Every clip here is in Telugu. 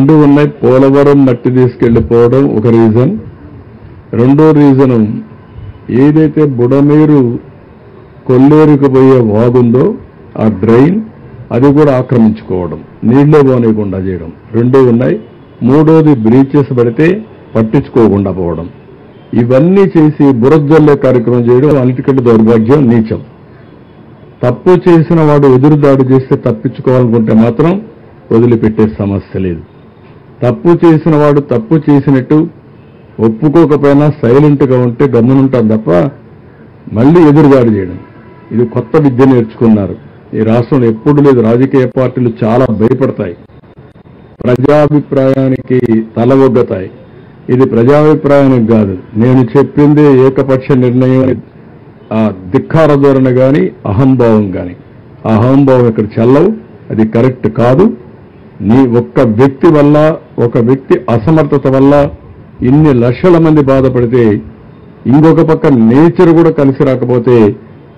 రెండు ఉన్నాయి. పోలవరం మట్టి తీసుకెళ్లిపోవడం ఒక రీజన్. రెండో రీజను ఏదైతే బుడమేరు కొల్లేరుకు పోయే వాగుందో ఆ డ్రైన్ అది కూడా ఆక్రమించుకోవడం, నీళ్లే పోనీయకుండా చేయడం, రెండూ ఉన్నాయి. మూడోది బ్రీచెస్ పడితే పట్టించుకోకుండా పోవడం. ఇవన్నీ చేసి బురదజల్లే కార్యక్రమం చేయడం అన్నిటికంటే దౌర్భాగ్యం, నీచం. తప్పు చేసిన వాడు ఎదురుదాడి చేస్తే తప్పించుకోవాలనుకుంటే మాత్రం వదిలిపెట్టే సమస్య లేదు. తప్పు చేసిన వాడు తప్పు చేసినట్టు ఒప్పుకోకపోయినా సైలెంట్గా ఉంటే గమ్మునుంటాం తప్ప మళ్ళీ ఎదురుదాడి చేయడం, ఇది కొత్త విద్య నేర్చుకున్నారు. ఈ రాష్ట్రంలో ఎప్పుడు లేదు. రాజకీయ పార్టీలు చాలా భయపడతాయి, ప్రజాభిప్రాయానికి తల ఒగ్గతాయి. ఇది ప్రజాభిప్రాయానికి కాదు, నేను చెప్పిందే ఏకపక్ష నిర్ణయం. ఆ ధిక్కార ధోరణి కానీ అహంభావం కానీ, అహంభావం ఇక్కడ చెల్లవు, అది కరెక్ట్ కాదు. నీ ఒక్క వ్యక్తి వల్ల, ఒక వ్యక్తి అసమర్థత వల్ల ఇన్ని లక్షల మంది బాధపడితే, ఇంకొక పక్క నేచర్ కూడా కలిసి రాకపోతే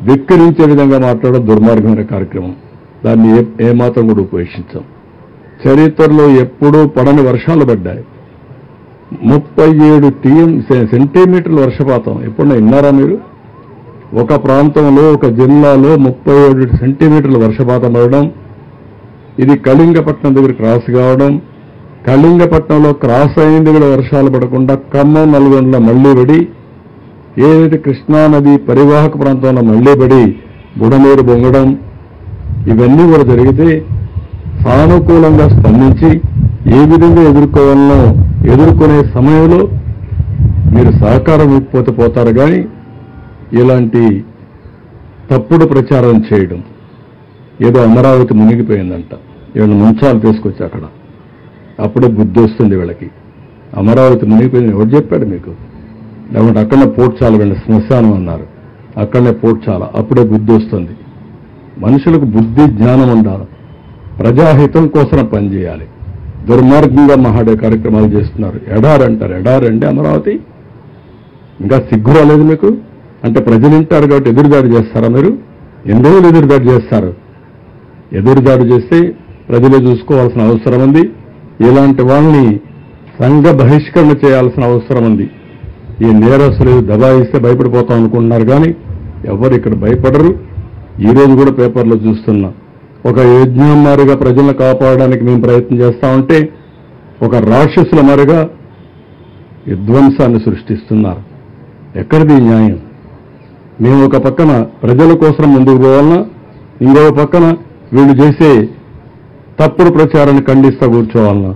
విక్కరించే విధంగా మాట్లాడడం దుర్మార్గమైన కార్యక్రమం. దాన్ని ఏమాత్రం కూడా ఉపేక్షించాం. చరిత్రలో ఎప్పుడూ పడని వర్షాలు పడ్డాయి. 37 సెంటీమీటర్ల వర్షపాతం ఎప్పుడన్నా విన్నారా మీరు? ఒక ప్రాంతంలో, ఒక జిల్లాలో 37 సెంటీమీటర్ల వర్షపాతం పడడం, ఇది కళింగపట్నం దగ్గర క్రాస్ కావడం, కళింగపట్నంలో క్రాస్ అయింది కూడా వర్షాలు పడకుండా ఖమ్మం, నల్గొండలో మళ్లీ పడి, ఏదైతే కృష్ణానది పరివాహక ప్రాంతంలో మళ్లీ పడి బుడమేరు బొంగడం, ఇవన్నీ కూడా జరిగితే సానుకూలంగా స్పందించి ఏ విధంగా ఎదుర్కోవాలనో ఎదుర్కొనే సమయంలో మీరు సహకారం ఇవ్వకపోతే పోతారు. కానీ ఇలాంటి తప్పుడు ప్రచారం చేయడం, ఏదో అమరావతి మునిగిపోయిందంట, వీళ్ళని ముంచాలు తీసుకొచ్చి అక్కడ, అప్పుడే బుద్ధి వస్తుంది వీళ్ళకి. అమరావతి మునిగిపోయింది ఎవరు చెప్పాడు మీకు? లేకుంటే అక్కడనే పోడ్చాల, వీళ్ళ శ్మశానం అన్నారు, అక్కడనే పోడ్చాల, అప్పుడే బుద్ధి వస్తుంది. మనుషులకు బుద్ధి జ్ఞానం ఉండాలి, ప్రజాహితం కోసం పనిచేయాలి. దుర్మార్గంగా మహాడే కార్యక్రమాలు చేస్తున్నారు. ఎడారంటారు, ఎడారండి అమరావతి, ఇంకా సిగ్గు రాలేదు మీకు? అంటే ప్రజలు వింటారు కాబట్టి ఎదురుదాడి చేస్తారా మీరు? ఎన్ని రోజులు ఎదురుదాడి చేస్తారు? ఎదురుదాడి చేస్తే ప్రజలే చూసుకోవాల్సిన అవసరం ఉంది. ఇలాంటి వాళ్ళని సంఘ బహిష్కరణ చేయాల్సిన అవసరం ఉంది. ఈ నేరస్తులు దబాయిస్తే భయపడిపోతాం అనుకుంటున్నారు, కానీ ఎవరు ఇక్కడ భయపడరు. ఈరోజు కూడా పేపర్లో చూస్తున్నా, ఒక యజ్ఞం మారిగా ప్రజలను కాపాడడానికి మేము ప్రయత్నం చేస్తా ఉంటే ఒక రాక్షసుల మారిగా విధ్వంసాన్ని సృష్టిస్తున్నారు. ఎక్కడిది న్యాయం? మేము ఒక పక్కన ప్రజల కోసం ముందుకు పోవాలన్నా, ఇంకొక పక్కన వీళ్ళు చేసే తప్పుడు ప్రచారాన్ని ఖండిస్తా కూర్చోవాలన్నా?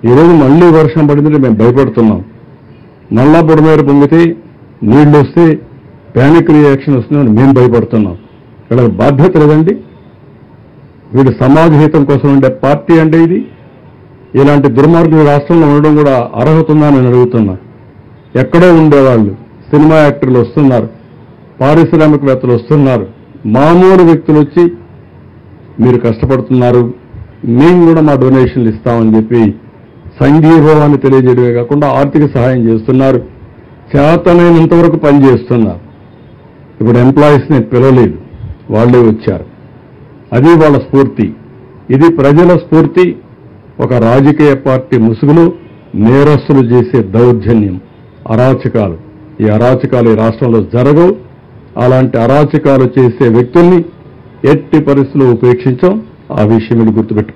ఈరోజు మళ్లీ వర్షం పడిందంటే మేము భయపడుతున్నాం. మళ్ళా బుడమేరు పొంగితే నీళ్లు వస్తే ప్యానిక్ రియాక్షన్ వస్తుందని మేము భయపడుతున్నాం. వీళ్ళకి బాధ్యత లేదండి? వీడు సమాజ హితం కోసం ఉండే పార్టీ అంటే ఇది? ఇలాంటి దుర్మార్గులు రాష్ట్రంలో ఉండడం కూడా అర్హత ఉందా నేను అడుగుతున్నా. ఎక్కడో ఉండేవాళ్ళు సినిమా యాక్టర్లు వస్తున్నారు, పారిశ్రామికవేత్తలు వస్తున్నారు, మామూలు వ్యక్తులు వచ్చి మీరు కష్టపడుతున్నారు, మేము కూడా మా డొనేషన్లు ఇస్తామని చెప్పి సంఘీభావాన్ని తెలియజేయడమే కాకుండా ఆర్థిక సహాయం చేస్తున్నారు, చేతనైనంతవరకు పనిచేస్తున్నారు. ఇప్పుడు ఎంప్లాయీస్ని పిలవలేదు, వాళ్లే వచ్చారు. అది వాళ్ళ స్ఫూర్తి. ఇది ప్రజల స్ఫూర్తి. ఒక రాజకీయ పార్టీ ముసుగులో నేరస్తులు చేసే దౌర్జన్యం, అరాచకాలు, ఈ అరాచకాలు ఈ రాష్ట్రంలో జరగవు. అలాంటి అరాచకాలు చేసే వ్యక్తుల్ని ఎట్టి పరిస్థితుల్లో ఉపేక్షించాం. ఆ విషయం మీరు గుర్తుపెట్టుకోవాలి.